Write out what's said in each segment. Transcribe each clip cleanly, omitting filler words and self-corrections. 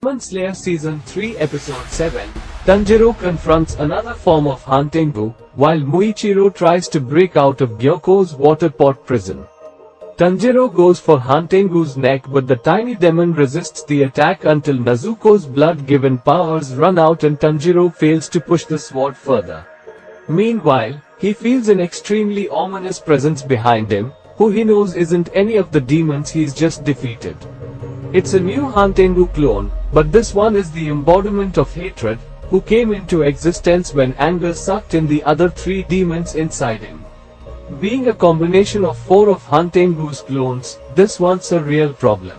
Demon Slayer Season 3 Episode 7, Tanjiro confronts another form of Hantengu, while Muichiro tries to break out of Gyoko's water pot prison. Tanjiro goes for Hantengu's neck, but the tiny demon resists the attack until Nezuko's blood-given powers run out and Tanjiro fails to push the sword further. Meanwhile, he feels an extremely ominous presence behind him, who he knows isn't any of the demons he's just defeated. It's a new Hantengu clone, but this one is the embodiment of hatred, who came into existence when anger sucked in the other three demons inside him. Being a combination of 4 of Hantengu's clones, this one's a real problem.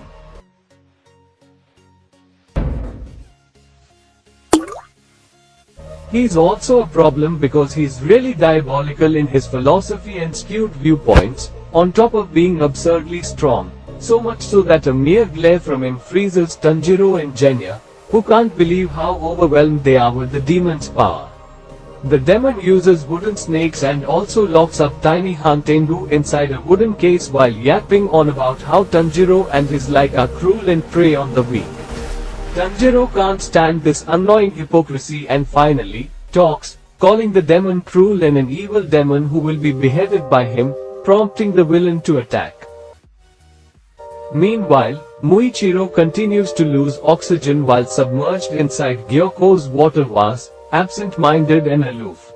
He's also a problem because he's really diabolical in his philosophy and skewed viewpoints, on top of being absurdly strong, so much so that a mere glare from him freezes Tanjiro and Genya, who can't believe how overwhelmed they are with the demon's power. The demon uses wooden snakes and also locks up tiny Hantengu inside a wooden case while yapping on about how Tanjiro and his like are cruel and prey on the weak. Tanjiro can't stand this annoying hypocrisy and finally talks, calling the demon cruel and an evil demon who will be beheaded by him, prompting the villain to attack. Meanwhile, Muichiro continues to lose oxygen while submerged inside Gyoko's water vase, absent-minded and aloof.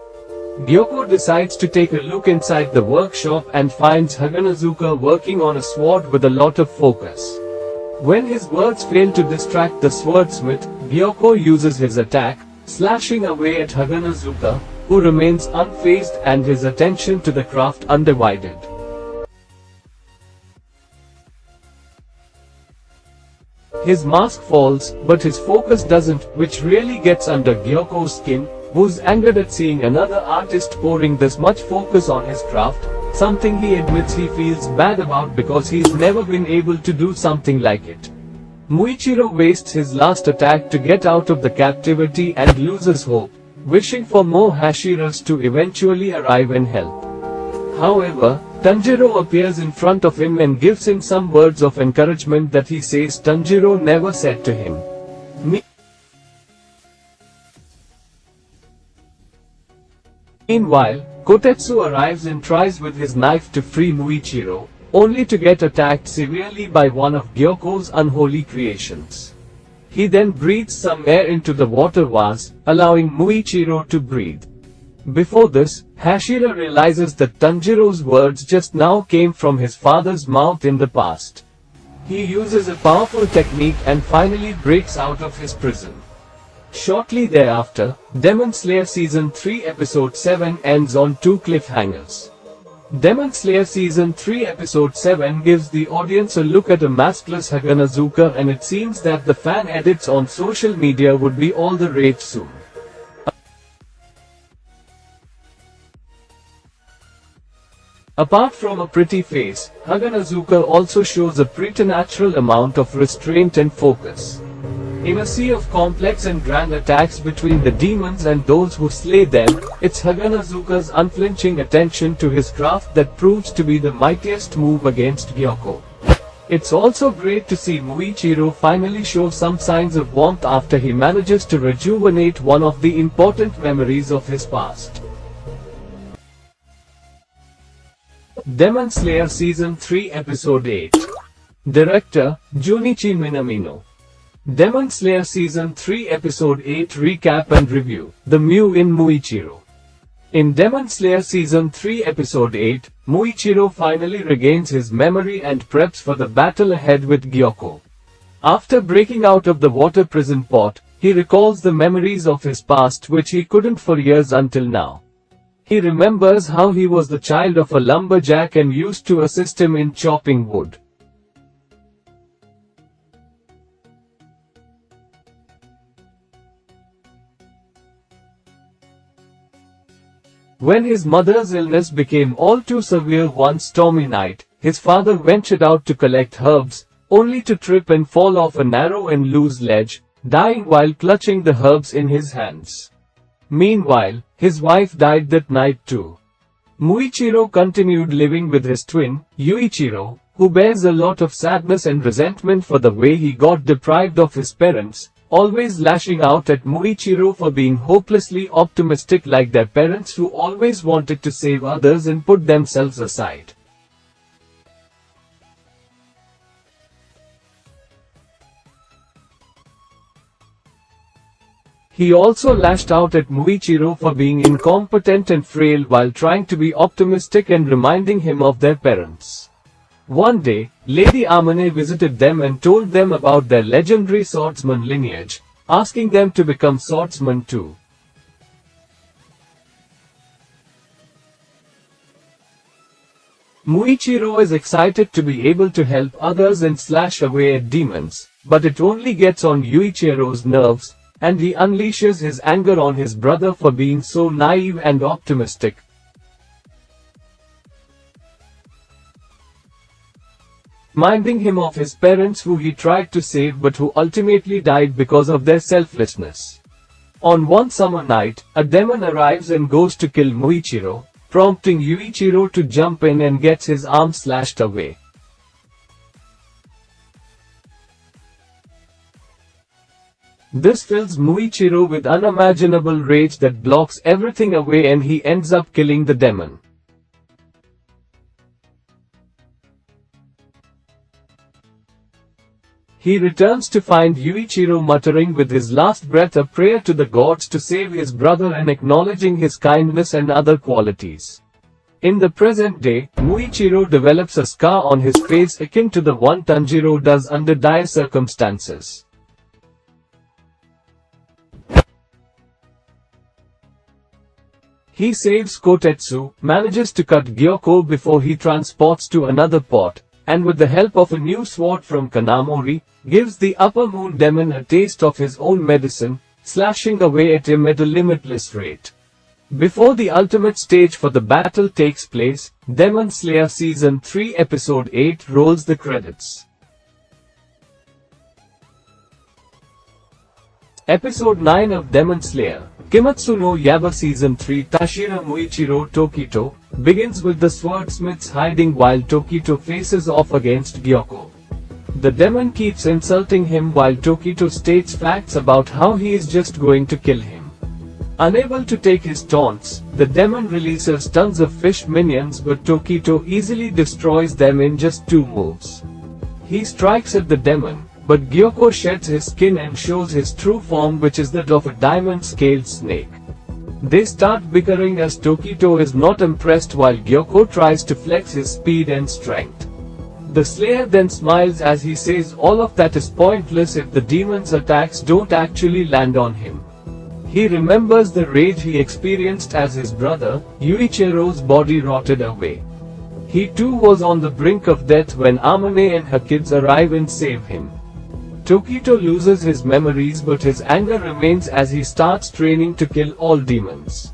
Gyoko decides to take a look inside the workshop and finds Haganazuka working on a sword with a lot of focus. When his words fail to distract the swordsmith, Gyoko uses his attack, slashing away at Haganazuka, who remains unfazed and his attention to the craft undivided. His mask falls, but his focus doesn't, which really gets under Gyoko's skin, who's angered at seeing another artist pouring this much focus on his craft, something he admits he feels bad about because he's never been able to do something like it. Muichiro wastes his last attack to get out of the captivity and loses hope, wishing for more Hashiras to eventually arrive and help. However, Tanjiro appears in front of him and gives him some words of encouragement that he says Tanjiro never said to him. Meanwhile, Kotetsu arrives and tries with his knife to free Muichiro, only to get attacked severely by one of Gyoko's unholy creations. He then breathes some air into the water vase, allowing Muichiro to breathe. Before this, Hashira realizes that Tanjiro's words just now came from his father's mouth in the past. He uses a powerful technique and finally breaks out of his prison. Shortly thereafter, Demon Slayer Season 3 Episode 7 ends on 2 cliffhangers. Demon Slayer Season 3 Episode 7 gives the audience a look at a maskless Haganazuka, and it seems that the fan edits on social media would be all the rage soon. Apart from a pretty face, Haganazuka also shows a preternatural amount of restraint and focus. In a sea of complex and grand attacks between the demons and those who slay them, it's Haganazuka's unflinching attention to his craft that proves to be the mightiest move against Gyoko. It's also great to see Muichiro finally show some signs of warmth after he manages to rejuvenate one of the important memories of his past. Demon Slayer Season 3 Episode 8. Director, Junichi Minamino. Demon Slayer Season 3 Episode 8 Recap and Review, The Mew in Muichiro. In Demon Slayer Season 3 Episode 8, Muichiro finally regains his memory and preps for the battle ahead with Gyoko. After breaking out of the water prison pot, he recalls the memories of his past which he couldn't for years until now. He remembers how he was the child of a lumberjack and used to assist him in chopping wood. When his mother's illness became all too severe one stormy night, his father ventured out to collect herbs, only to trip and fall off a narrow and loose ledge, dying while clutching the herbs in his hands. Meanwhile, his wife died that night too. Muichiro continued living with his twin, Yuichiro, who bears a lot of sadness and resentment for the way he got deprived of his parents, always lashing out at Muichiro for being hopelessly optimistic like their parents who always wanted to save others and put themselves aside. He also lashed out at Muichiro for being incompetent and frail while trying to be optimistic and reminding him of their parents. One day, Lady Amane visited them and told them about their legendary swordsman lineage, asking them to become swordsmen too. Muichiro is excited to be able to help others and slash away at demons, but it only gets on Yuichiro's nerves, and he unleashes his anger on his brother for being so naive and optimistic. Reminding him of his parents who he tried to save but who ultimately died because of their selflessness. On one summer night, a demon arrives and goes to kill Muichiro, prompting Yuichiro to jump in and gets his arm slashed away. This fills Muichiro with unimaginable rage that blocks everything away and he ends up killing the demon. He returns to find Yuichiro muttering with his last breath a prayer to the gods to save his brother and acknowledging his kindness and other qualities. In the present day, Muichiro develops a scar on his face akin to the one Tanjiro does under dire circumstances. He saves Kotetsu, manages to cut Gyoko before he transports to another port, and with the help of a new sword from Kanamori, gives the upper moon demon a taste of his own medicine, slashing away at him at a limitless rate. Before the ultimate stage for the battle takes place, Demon Slayer Season 3 Episode 8 rolls the credits. Episode 9 of Demon Slayer, Kimetsu no Yaiba Season 3 Tashira Muichiro Tokito, begins with the swordsmiths hiding while Tokito faces off against Gyoko. The demon keeps insulting him while Tokito states facts about how he is just going to kill him. Unable to take his taunts, the demon releases tons of fish minions but Tokito easily destroys them in just 2 moves. He strikes at the demon, but Gyoko sheds his skin and shows his true form, which is that of a diamond-scaled snake. They start bickering as Tokito is not impressed while Gyoko tries to flex his speed and strength. The Slayer then smiles as he says all of that is pointless if the demon's attacks don't actually land on him. He remembers the rage he experienced as his brother, Yuichiro's body rotted away. He too was on the brink of death when Amane and her kids arrive and save him. Tokito loses his memories but his anger remains as he starts training to kill all demons.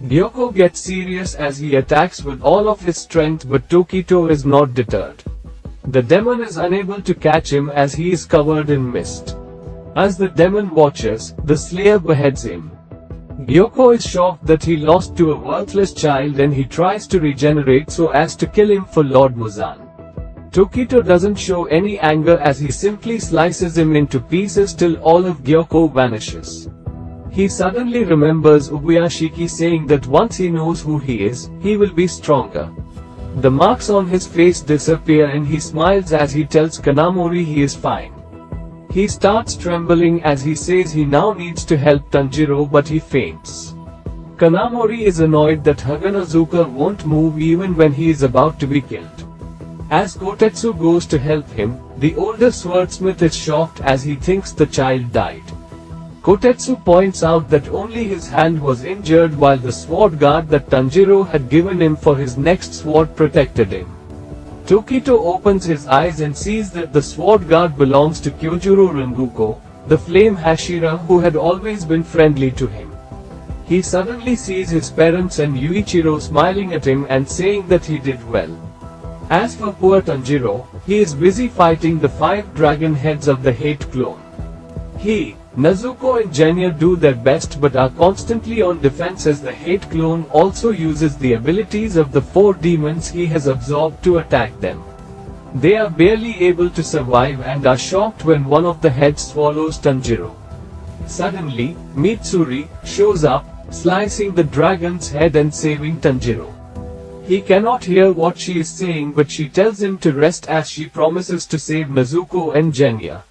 Gyoko gets serious as he attacks with all of his strength but Tokito is not deterred. The demon is unable to catch him as he is covered in mist. As the demon watches, the Slayer beheads him. Gyoko is shocked that he lost to a worthless child and he tries to regenerate so as to kill him for Lord Muzan. Tokito doesn't show any anger as he simply slices him into pieces till all of Gyoko vanishes. He suddenly remembers Ubuyashiki saying that once he knows who he is, he will be stronger. The marks on his face disappear and he smiles as he tells Kanamori he is fine. He starts trembling as he says he now needs to help Tanjiro but he faints. Kanamori is annoyed that Haganazuka won't move even when he is about to be killed. As Kotetsu goes to help him, the older swordsmith is shocked as he thinks the child died. Kotetsu points out that only his hand was injured while the sword guard that Tanjiro had given him for his next sword protected him. Tokito opens his eyes and sees that the sword guard belongs to Kyojuro Rengoku, the flame Hashira who had always been friendly to him. He suddenly sees his parents and Yuichiro smiling at him and saying that he did well. As for poor Tanjiro, he is busy fighting the 5 dragon heads of the hate clone. He, Nezuko and Genya do their best but are constantly on defense as the hate clone also uses the abilities of the 4 demons he has absorbed to attack them. They are barely able to survive and are shocked when one of the heads swallows Tanjiro. Suddenly, Mitsuri shows up, slicing the dragon's head and saving Tanjiro. He cannot hear what she is saying, but she tells him to rest as she promises to save Nezuko and Genya.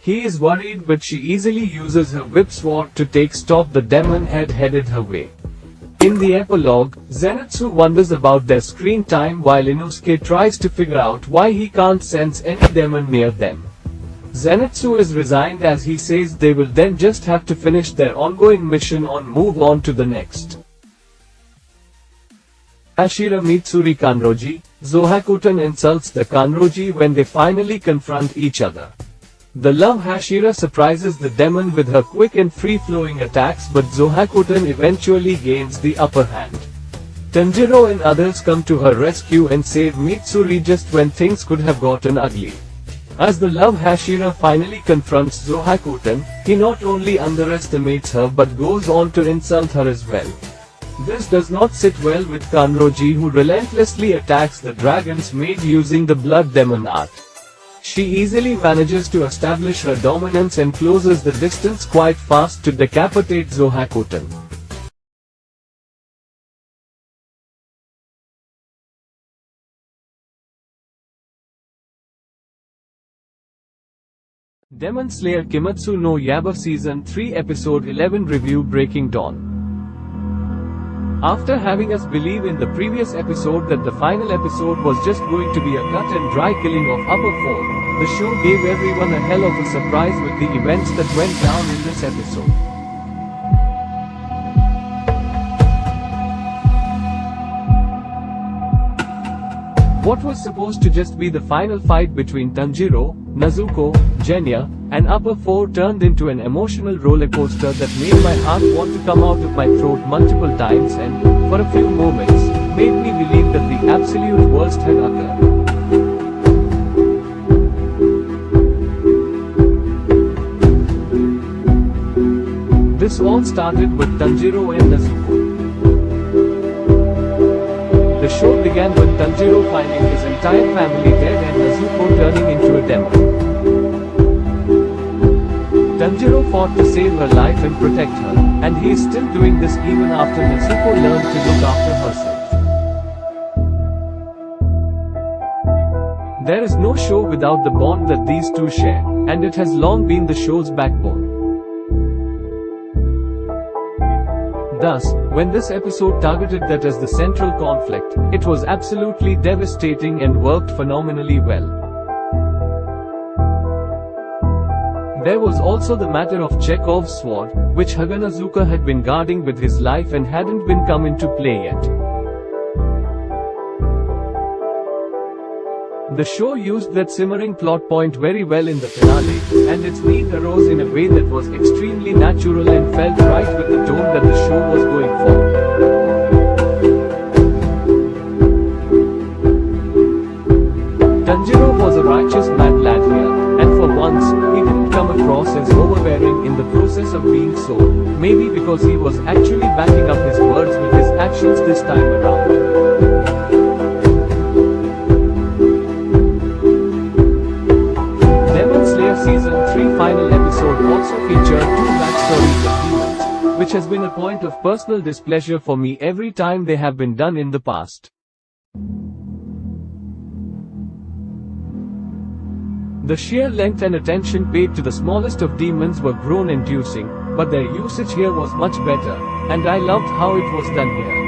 He is worried, but she easily uses her whip sword to stop the demon head headed her way. In the epilogue, Zenitsu wonders about their screen time while Inosuke tries to figure out why he can't sense any demon near them. Zenitsu is resigned as he says they will then just have to finish their ongoing mission and move on to the next. Hashira Mitsuri Kanroji, Zohakuton insults the Kanroji when they finally confront each other. The love Hashira surprises the demon with her quick and free-flowing attacks, but Zohakuton eventually gains the upper hand. Tanjiro and others come to her rescue and save Mitsuri just when things could have gotten ugly. As the love Hashira finally confronts Zohakuton, he not only underestimates her but goes on to insult her as well. This does not sit well with Kanroji, who relentlessly attacks the dragon's maid using the blood demon art. She easily manages to establish her dominance and closes the distance quite fast to decapitate Zohakuton. Demon Slayer Kimetsu no Yaiba Season 3 Episode 11 Review Breaking Dawn. After having us believe in the previous episode that the final episode was just going to be a cut and dry killing of Upper 4, the show gave everyone a hell of a surprise with the events that went down in this episode. What was supposed to just be the final fight between Tanjiro, Nezuko, Genya, and Upper 4 turned into an emotional rollercoaster that made my heart want to come out of my throat multiple times and, for a few moments, made me believe that the absolute worst had occurred. This all started with Tanjiro and Nezuko. The show began with Tanjiro finding his entire family dead and Nezuko turning into a demon. Tanjiro fought to save her life and protect her, and he is still doing this even after Nezuko learned to look after herself. There is no show without the bond that these two share, and it has long been the show's backbone. Thus, when this episode targeted that as the central conflict, it was absolutely devastating and worked phenomenally well. There was also the matter of Chekhov's sword, which Haganazuka had been guarding with his life and hadn't been come into play yet. The show used that simmering plot point very well in the finale, and its need arose in a way that was extremely natural and felt right with the tone that the show was going for. Tanjiro was a righteous mad lad here, and for once, he didn't come across as overbearing in the process of being so, maybe because he was actually backing up his words with his actions this time around. Season 3 final episode also featured two backstories of demons, which has been a point of personal displeasure for me every time they have been done in the past. The sheer length and attention paid to the smallest of demons were groan-inducing, but their usage here was much better, and I loved how it was done here.